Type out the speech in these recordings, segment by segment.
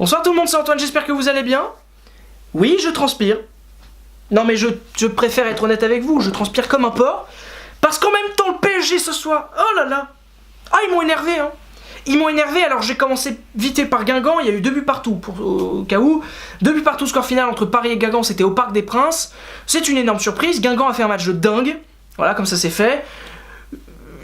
Bonsoir tout le monde, c'est Antoine, j'espère que vous allez bien. Oui, je transpire. Non mais je préfère être honnête avec vous, je transpire comme un porc. Parce qu'en même temps, le PSG ce soir, oh là là. Ah, ils m'ont énervé, hein. Ils m'ont énervé, alors j'ai commencé vite fait par Guingamp, il y a eu 2 buts partout, au cas où. 2 buts partout, score final entre Paris et Guingamp, c'était au Parc des Princes. C'est une énorme surprise, Guingamp a fait un match de dingue. Voilà, comme ça c'est fait.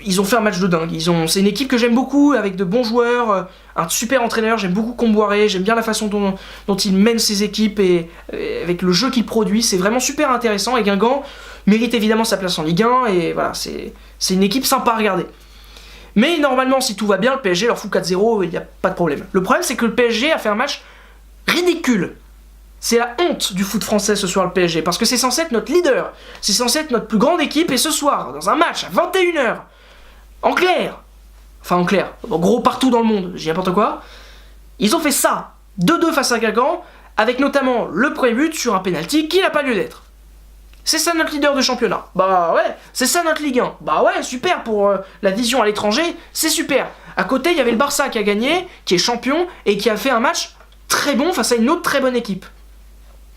Ils ont fait un match de dingue, c'est une équipe que j'aime beaucoup, avec de bons joueurs, un super entraîneur, j'aime beaucoup Comboiré, j'aime bien la façon dont il mène ses équipes et avec le jeu qu'il produit, c'est vraiment super intéressant, et Guingamp mérite évidemment sa place en Ligue 1, et voilà, c'est une équipe sympa à regarder. Mais normalement, si tout va bien, le PSG leur fout 4-0, il n'y a pas de problème. Le problème, c'est que le PSG a fait un match ridicule. C'est la honte du foot français ce soir, le PSG, parce que c'est censé être notre leader, c'est censé être notre plus grande équipe, et ce soir, dans un match à 21h, en clair, en gros partout dans le monde, j'ai n'importe quoi, ils ont fait ça, 2-2 face à Guingamp, avec notamment le premier but sur un penalty qui n'a pas lieu d'être. C'est ça notre leader de championnat. Bah ouais, c'est ça notre Ligue 1. Bah ouais, super pour la vision à l'étranger, c'est super. À côté, il y avait le Barça qui a gagné, qui est champion, et qui a fait un match très bon face à une autre très bonne équipe.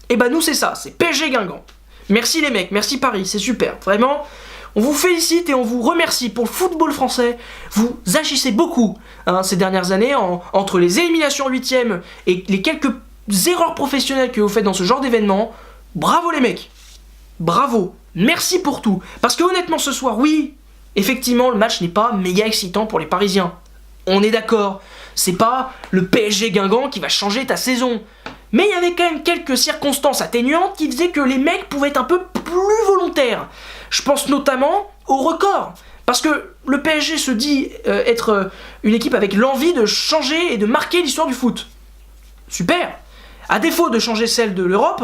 Et bah nous c'est ça, c'est PSG Guingamp. Merci les mecs, merci Paris, c'est super, vraiment. On vous félicite et on vous remercie pour le football français. Vous agissez beaucoup ces dernières années entre les éliminations en 8ème et les quelques erreurs professionnelles que vous faites dans ce genre d'événement. Bravo les mecs. Bravo. Merci pour tout. Parce que honnêtement ce soir, oui, effectivement le match n'est pas méga excitant pour les Parisiens. On est d'accord. C'est pas le PSG Guingamp qui va changer ta saison. Mais il y avait quand même quelques circonstances atténuantes qui faisaient que les mecs pouvaient être un peu plus volontaires. Je pense notamment au record. Parce que le PSG se dit être une équipe avec l'envie de changer et de marquer l'histoire du foot. Super. À défaut de changer celle de l'Europe,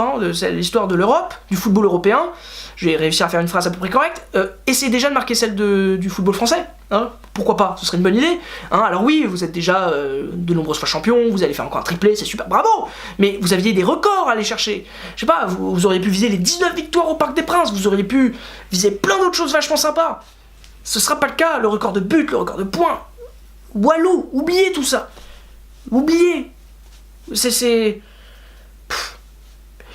l'histoire de l'Europe, du football européen, j'ai réussi à faire une phrase à peu près correcte, essayez déjà de marquer celle du football français. Hein, pourquoi pas, ce serait une bonne idée. Hein, alors oui, vous êtes déjà de nombreuses fois champion, vous allez faire encore un triplé, c'est super, bravo. Mais vous aviez des records à aller chercher. Je sais pas, vous auriez pu viser les 19 victoires au Parc des Princes, vous auriez pu viser plein d'autres choses vachement sympas. Ce sera pas le cas, le record de buts, le record de points. Walou, oubliez tout ça. Oubliez.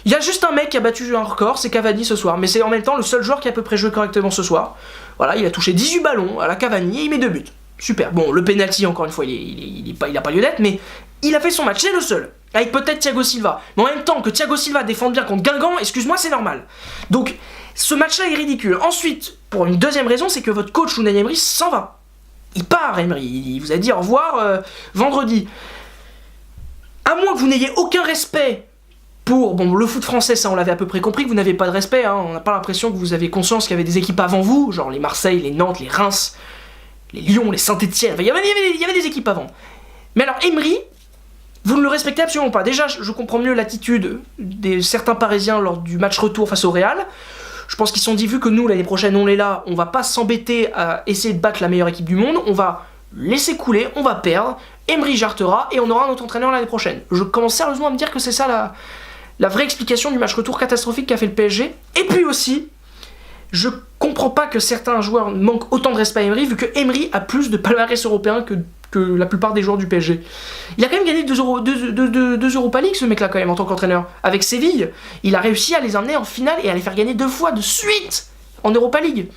Il y a juste un mec qui a battu un record, c'est Cavani ce soir, mais c'est en même temps le seul joueur qui a à peu près joué correctement ce soir. Voilà, il a touché 18 ballons à la Cavani et il met 2 buts. Super. Bon, le penalty, encore une fois, il a pas lieu d'être, mais il a fait son match, c'est le seul. Avec peut-être Thiago Silva. Mais en même temps que Thiago Silva défende bien contre Guingamp, excuse-moi, c'est normal. Donc, ce match-là est ridicule. Ensuite, pour une deuxième raison, c'est que votre coach Unai Emery s'en va. Il part, Emery. Il vous a dit au revoir vendredi. À moins que vous n'ayez aucun respect pour le foot français, ça on l'avait à peu près compris que vous n'avez pas de respect, hein. On n'a pas l'impression que vous avez conscience qu'il y avait des équipes avant vous, genre les Marseille, les Nantes, les Reims, les Lyon, les Saint-Etienne, il y avait des équipes avant. Mais alors Emery, vous ne le respectez absolument pas. Déjà, je comprends mieux l'attitude de certains Parisiens lors du match retour face au Real. Je pense qu'ils se sont dit, vu que nous l'année prochaine on est là, on va pas s'embêter à essayer de battre la meilleure équipe du monde, on va laisser couler, on va perdre, Emery jartera et on aura un autre entraîneur l'année prochaine. Je commence sérieusement à me dire que c'est ça la vraie explication du match retour catastrophique qu'a fait le PSG. Et puis aussi, je comprends pas que certains joueurs manquent autant de respect à Emery, vu que Emery a plus de palmarès européens que la plupart des joueurs du PSG. Il a quand même gagné 2 Europa League, ce mec-là, quand même, en tant qu'entraîneur. Avec Séville, il a réussi à les emmener en finale et à les faire gagner 2 fois de suite en Europa League.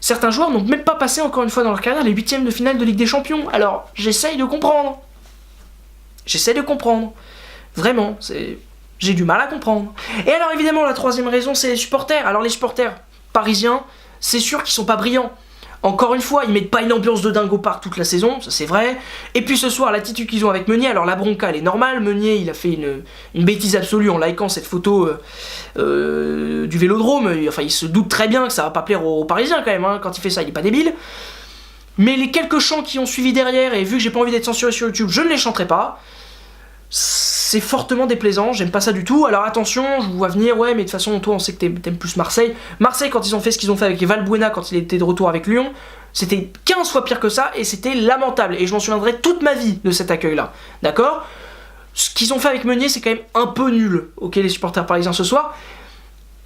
Certains joueurs n'ont même pas passé, encore une fois dans leur carrière, les 8ème de finale de Ligue des Champions. Alors, j'essaye de comprendre. Vraiment, j'ai du mal à comprendre. Et alors évidemment la troisième raison c'est les supporters. Alors les supporters parisiens, c'est sûr qu'ils sont pas brillants. Encore une fois, ils mettent pas une ambiance de dingue au parc toute la saison, ça c'est vrai. Et puis ce soir, l'attitude qu'ils ont avec Meunier, alors la bronca elle est normale. Meunier il a fait une bêtise absolue en likant cette photo du Vélodrome. Enfin il se doute très bien que ça va pas plaire aux Parisiens quand même, hein. Quand il fait ça il est pas débile. Mais les quelques chants qui ont suivi derrière, et vu que j'ai pas envie d'être censuré sur YouTube, je ne les chanterai pas. C'est fortement déplaisant, j'aime pas ça du tout. Alors attention, je vous vois venir, ouais, mais de toute façon, toi, on sait que t'aimes plus Marseille. Marseille, quand ils ont fait ce qu'ils ont fait avec Valbuena, quand il était de retour avec Lyon, c'était 15 fois pire que ça, et c'était lamentable. Et je m'en souviendrai toute ma vie de cet accueil-là, d'accord ? Ce qu'ils ont fait avec Meunier, c'est quand même un peu nul, ok, les supporters parisiens ce soir.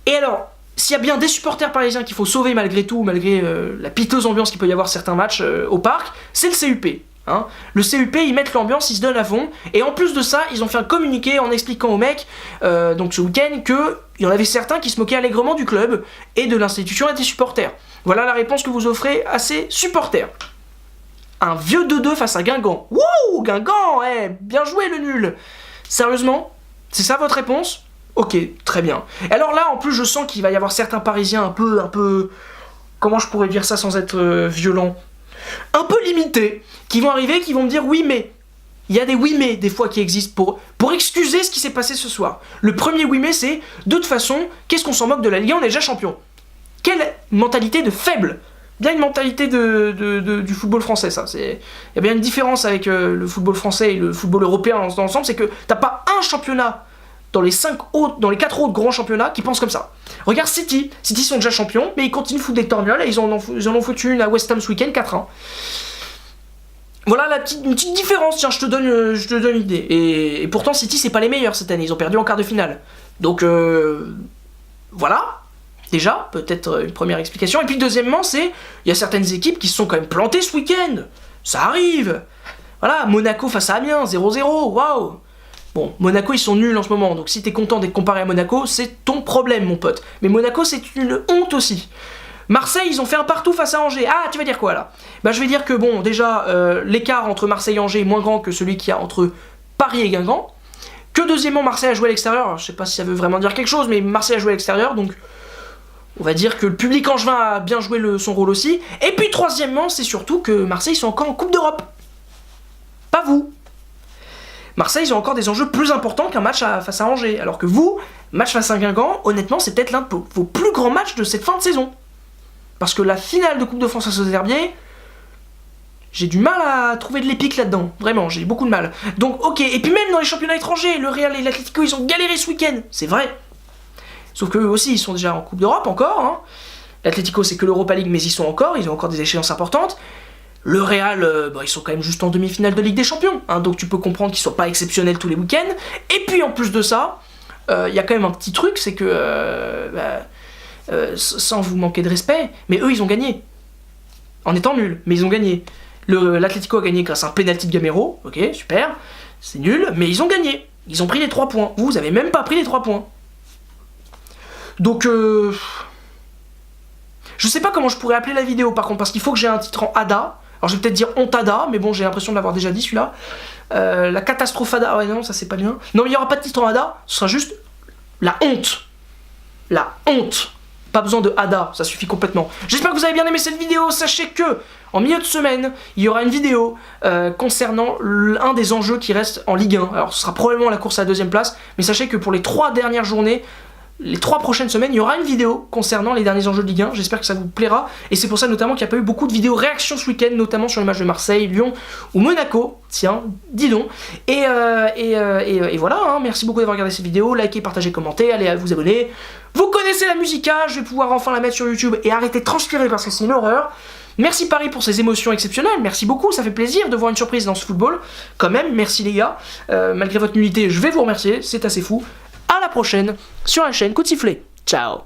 Et alors, s'il y a bien des supporters parisiens qu'il faut sauver malgré tout, malgré la piteuse ambiance qu'il peut y avoir certains matchs au parc, c'est le CUP. Hein. Le CUP, ils mettent l'ambiance, ils se donnent à fond. Et en plus de ça, ils ont fait un communiqué en expliquant aux mecs, donc ce week-end, qu'il y en avait certains qui se moquaient allègrement du club et de l'institution et des supporters. Voilà la réponse que vous offrez à ces supporters. Un vieux 2-2 face à Guingamp. Wouh, Guingamp, bien joué le nul. Sérieusement, c'est ça votre réponse? Ok, très bien. Et alors là, en plus, je sens qu'il va y avoir certains Parisiens un peu... Comment je pourrais dire ça sans être violent? Un peu limités, qui vont arriver, qui vont me dire oui mais. Il y a des oui mais des fois qui existent pour excuser ce qui s'est passé ce soir. Le premier oui mais c'est, de toute façon, qu'est-ce qu'on s'en moque de la Ligue 1, on est déjà champion. Quelle mentalité de faible. Bien une mentalité du football français, ça. Il y a bien une différence avec le football français et le football européen dans l'ensemble, c'est que t'as pas un championnat dans les 4 autres grands championnats qui pensent comme ça. Regarde City. City sont déjà champions, mais ils continuent de foutre des torgnoles et ils en ont foutu une à West Ham ce week-end, 4-1. Voilà une petite différence, tiens, je te donne une idée. Et pourtant, City, c'est pas les meilleurs cette année, ils ont perdu en quart de finale. Donc, voilà, déjà, peut-être une première explication. Et puis, deuxièmement, il y a certaines équipes qui se sont quand même plantées ce week-end. Ça arrive. Voilà, Monaco face à Amiens, 0-0, waouh. Bon, Monaco, ils sont nuls en ce moment, donc si t'es content d'être comparé à Monaco, c'est ton problème, mon pote. Mais Monaco, c'est une honte aussi. Marseille, ils ont fait un partout face à Angers. Ah, tu vas dire quoi, là? Bah, je vais dire que, bon, déjà, l'écart entre Marseille et Angers est moins grand que celui qu'il y a entre Paris et Guingamp. Que deuxièmement, Marseille a joué à l'extérieur. Alors, je sais pas si ça veut vraiment dire quelque chose, mais Marseille a joué à l'extérieur, donc... On va dire que le public angevin a bien joué son rôle aussi. Et puis, troisièmement, c'est surtout que Marseille sont encore en Coupe d'Europe. Pas vous. Marseille, ils ont encore des enjeux plus importants qu'un match face à Angers. Alors que vous, match face à Guingamp, honnêtement, c'est peut-être l'un de vos plus grands matchs de cette fin de saison. Parce que la finale de Coupe de France face aux Herbiers, j'ai du mal à trouver de l'épique là-dedans. Vraiment, j'ai beaucoup de mal. Donc, ok. Et puis même dans les championnats étrangers, le Real et l'Atlético, ils ont galéré ce week-end. C'est vrai. Sauf qu'eux aussi, ils sont déjà en Coupe d'Europe encore. Hein. L'Atlético, c'est que l'Europa League, mais ils ont encore des échéances importantes. Le Real, ils sont quand même juste en demi-finale de Ligue des Champions, hein, donc tu peux comprendre qu'ils ne sont pas exceptionnels tous les week-ends. Et puis en plus de ça, il y a quand même un petit truc, c'est que, sans vous manquer de respect, mais eux ils ont gagné. En étant nuls, mais ils ont gagné. L'Atlético a gagné grâce à un penalty de Gamero, ok, super, c'est nul, mais ils ont gagné. Ils ont pris les 3 points. Vous avez même pas pris les 3 points. Donc, je sais pas comment je pourrais appeler la vidéo par contre, parce qu'il faut que j'ai un titre en ADA. Alors je vais peut-être dire Hontada, mais bon, j'ai l'impression de l'avoir déjà dit celui-là. La catastrophada, ouais non, ça c'est pas bien. Non, mais il n'y aura pas de titre en ADA, ce sera juste la honte. La honte. Pas besoin de ADA, ça suffit complètement. J'espère que vous avez bien aimé cette vidéo. Sachez que, en milieu de semaine, il y aura une vidéo concernant un des enjeux qui reste en Ligue 1. Alors ce sera probablement la course à la 2e place, mais sachez que pour les 3 dernières journées, les 3 prochaines semaines, il y aura une vidéo concernant les derniers enjeux de Ligue 1. J'espère que ça vous plaira. Et c'est pour ça notamment qu'il n'y a pas eu beaucoup de vidéos réactions ce week-end, notamment sur les matchs de Marseille, Lyon ou Monaco. Tiens, dis donc. Et voilà, hein. Merci beaucoup d'avoir regardé cette vidéo. Likez, partagez, commentez, allez vous abonner. Vous connaissez la musica, je vais pouvoir enfin la mettre sur YouTube et arrêter de transpirer parce que c'est une horreur. Merci Paris pour ces émotions exceptionnelles, merci beaucoup, ça fait plaisir de voir une surprise dans ce football. Quand même, merci les gars. Malgré votre nullité, je vais vous remercier, c'est assez fou. À la prochaine sur la chaîne Coup de Sifflet. Ciao.